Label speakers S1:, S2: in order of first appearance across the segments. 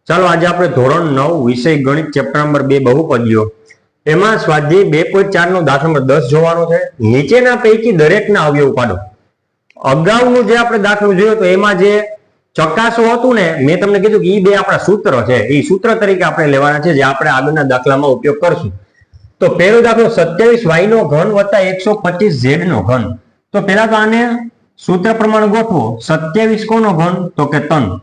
S1: ચાલો આજે આપણે ધોરણ 9 વિષય ગણિત ચેપ્ટર નંબર 2 બહુપદીઓ એમાં સ્વાધ્યાય 2.4 નો દાખલા નંબર 10 જોવાનો છે। નીચેના પૈકી દરેકના અવયવ પાડો। અગાઉનું જે આપણે દાખલો જોયો તો એમાં જે ચકાસો હતું ને મેં તમને કીધું કે એ બે આપણા સૂત્ર છે, એ સૂત્ર તરીકે આપણે લેવાના છે જે આપણે આગળના દાખલામાં ઉપયોગ કરશું। તો પહેલો દાખલો 27y નો ઘન વત્તા 125z નો ઘન। તો પહેલા તો આને સૂત્ર પ્રમાણે ગોઠવો। 27 કોનો ઘન? તો કે 3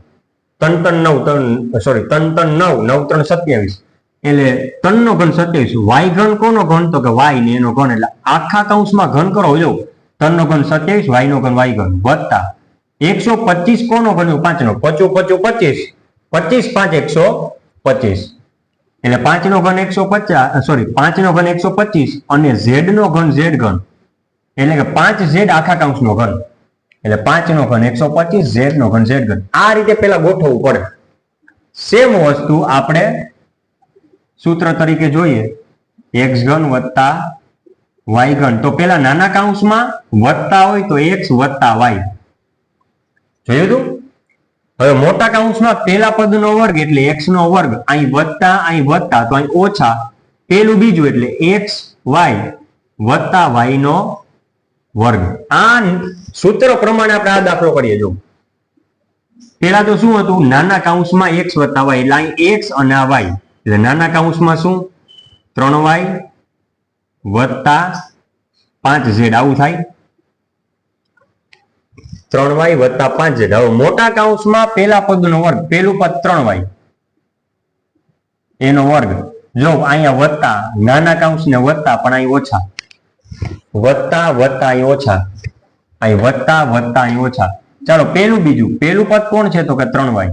S1: 3 3 9 સોરી 3 3 9 9 3 27 એટલે 3 નો ઘન 27। y ઘન કોનો ઘન? તો કે y ને એનો ઘન, એટલે આખા કૌંસમાં ઘન કરો જો 3 નો ઘન 27 y નો ઘન y ઘન વત્તા 125 કોનો ઘન? 5 નો 5 5 25 25 5 125 એટલે 5 નો ઘન 150 સોરી 5 નો ઘન 125 અને z નો ઘન z ઘન એટલે કે 5z આખા કૌંસનો ઘન એટલે 5 નો ઘન 125 z નો ઘન z ઘન। આ રીતે પેલા ગોઠવવું પડે। સેમ વસ્તુ આપણે સૂત્ર તરીકે જોઈએ x ઘન વત્તા y ઘન। તો પેલા નાના કૌંસમાં વત્તા હોય તો x વત્તા y જોયું હતું। હવે મોટા કૌંસમાં પેલા પદનો વર્ગ એટલે x નો વર્ગ, અહીં વત્તા તો અહીં ઓછા પેલું બીજું એટલે x y વત્તા y નો વર્ગ। આ સૂત્ર પ્રમાણે આપણે આ દાખલો કરીએ। જો પેલા તો શું હતું? નાના કૌંસમાં x વત્તા y એટલે અહીં x અને આ y એટલે નાના કૌંસમાં શું 3y વત્તા 5z આવું થાય 3y વત્તા 5z। હવે મોટા કૌંસમાં પેલા પદનો વર્ગ, પેલું પદ 3y એનો વર્ગ, જો અહીંયા વત્તા નાના કૌંસને વત્તા પણ અહીં ઓછા વત્તા વત્તા અહીં ઓછા અહીં વત્તા વત્તા અહીં ઓછા। ચાલો પેલું બીજું, પેલું પદ કોણ છે? તો કે 3y,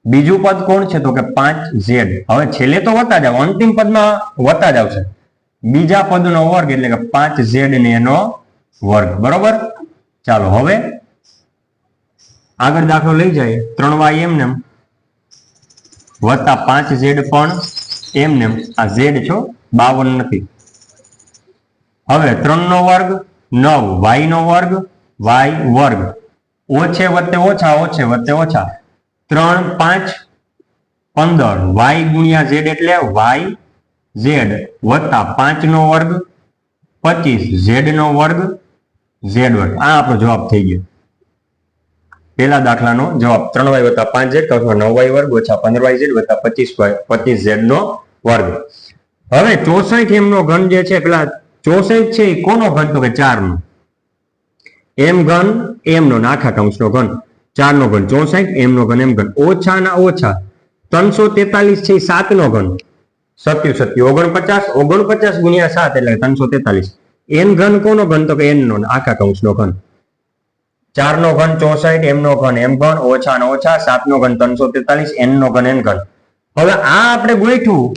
S1: બીજું પદ કોણ છે? તો કે 5z। હવે છેલ્લે તો વત્તા જાવ, અંતિમ પદમાં વત્તા જ આવશે, બીજા પદનો વર્ગ એટલે કે 5z ને એનો વર્ગ, બરોબર। ચાલો હવે આગળ દાખલો લઈ જાય 3y એમને વત્તા 5z પણ એમને, આ z છો 52 નથી। હવે 3 નો વર્ગ 9 y નો વર્ગ y વર્ગ ઓછે વત્તે ઓછા ઓછે વત્તે ઓછા 3 5 15 y ગુણ્યા z એટલે y z વત્તા 5 નો વર્ગ 25 z નો વર્ગ z વર્ગ। આ આપણો જવાબ થઈ ગયો પેલા દાખલાનો જવાબ 3y વત્તા 5z કૌંસમાં 9y વર્ગ ઓછા 15yz વત્તા 25z નો વર્ગ। હવે 64 m નો ઘન જે છે પેલા 64 છે એ કોનો ઘન? તો કે 4 નો m ઘન m નો આખા કૌંસનો ઘન 4 નો ઘન 64 m નો ઘન m ઘન ઓછા ના ઓછા 343 છે 7 નો ઘન 7 49 49 ગુણ્યા 7 એટલે 343 n ઘન કોનો ઘન? તો કે n નો આખા કૌંસનો ઘન 4 નો ઘન 64 m નો ઘન m ઘન ઓછા ના ઓછા 7 નો ઘન 343 n નો ઘન n ઘન। હવે આ આપણે ગોઠવું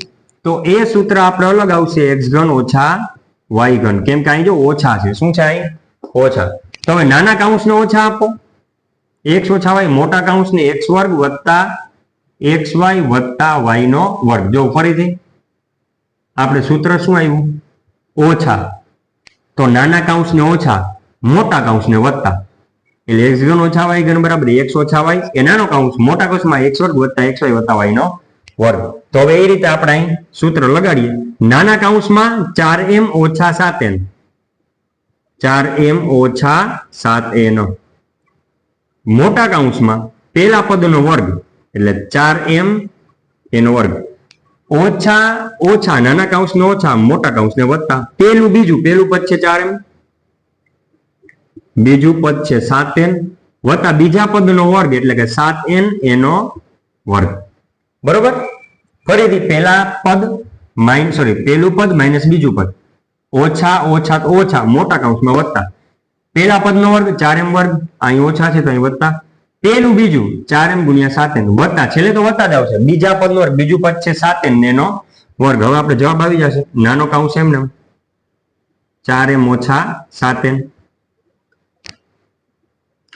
S1: તો એ સૂત્ર આપણે અલગ આવશે x ઘન ઓછા y ઘન, કેમ કે અહીં જો ઓછા છે, શું છે અહીં ઓછા। તો હવે નાના કૌંસને ઓછા આપો x ઓછા y, મોટા કૌંસને x વર્ગ વત્તા xy વત્તા y નો વર્ગ। જો ફરીથી આપણે સૂત્ર શું આવ્યું? ઓછા, તો નાના કૌંસને ઓછા મોટા કૌંસને વત્તા એટલે x ઘન ઓછા y ઘન બરાબર x ઓછા y એ નાનો કૌંસ મોટા કૌંસમાં x વર્ગ વત્તા xy વત્તા y નો વર્ગ। તો હવે એ રીતે આપણે અહીં સૂત્ર લગાડીએ। નાના કૌંસમાં 4m ઓછા 7n 4m ઓછા 7n, મોટા કૌંસમાં પેલા પદનો વર્ગ એટલે 4m એનો વર્ગ ઓછા ઓછા નાના કૌંસને ઓછા મોટા કૌંસને વત્તા પેલું બીજું, પેલું પદ છે 4m બીજું પદ છે 7n વત્તા બીજા પદનો વર્ગ એટલે કે 7n એનો વર્ગ, બરોબર। ફરીથી પેલા પદ પેલું પદ માઇનસ બીજું પદ ઓછા ઓછા તો ઓછા મોટા કૌંસમાં વત્તા પેલા પદનો વર્ગ 4m વર્ગ અહીં ઓછા છે તો અહીં વત્તા પેલું બીજું 4m ગુણ્યા 7n વત્તા છેલ્લે તો વત્તા જ આવશે બીજા પદનો વર્ગ, બીજું પદ છે 7n એનો વર્ગ। હવે આપણે જવાબ આવી જશે નાનો કૌંસ એમને 4m ઓછા 7n।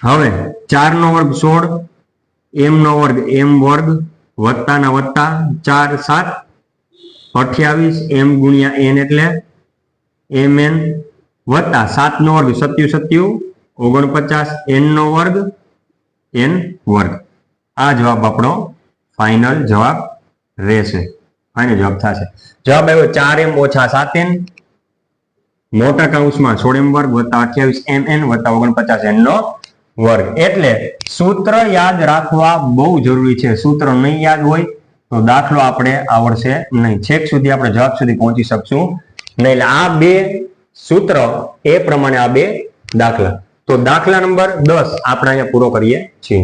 S1: હવે 4 નો વર્ગ 16 m નો વર્ગ m વર્ગ વત્તા ના વત્તા 4 7 28 m ગુણ્યા n એટલે mn વત્તા 7 નો વર્ગ 77 49 n નો વર્ગ n વર્ગ। આ જવાબ આપણો ફાઇનલ જવાબ રહેશે. ફાઇનલ જવાબ થશે. જવાબ આવ્યો 4m - 7n મોટા કૌંસમાં 16m² વત્તા 28mn વત્તા 49n નો વર્ગ. એટલે સૂત્ર યાદ રાખવા બહુ જરૂરી છે. સૂત્ર નહીં યાદ હોય તો દાખલો આપણે આવડશે નહીં. છેક સુધી આપણે જવાબ સુધી પહોંચી શકશું નહીં. એટલે આ બે સૂત્ર એ પ્રમાણે આ બે દાખલા. તો દાખલા નંબર 10 આપણે અહીંયા પૂરો કરીએ છીએ.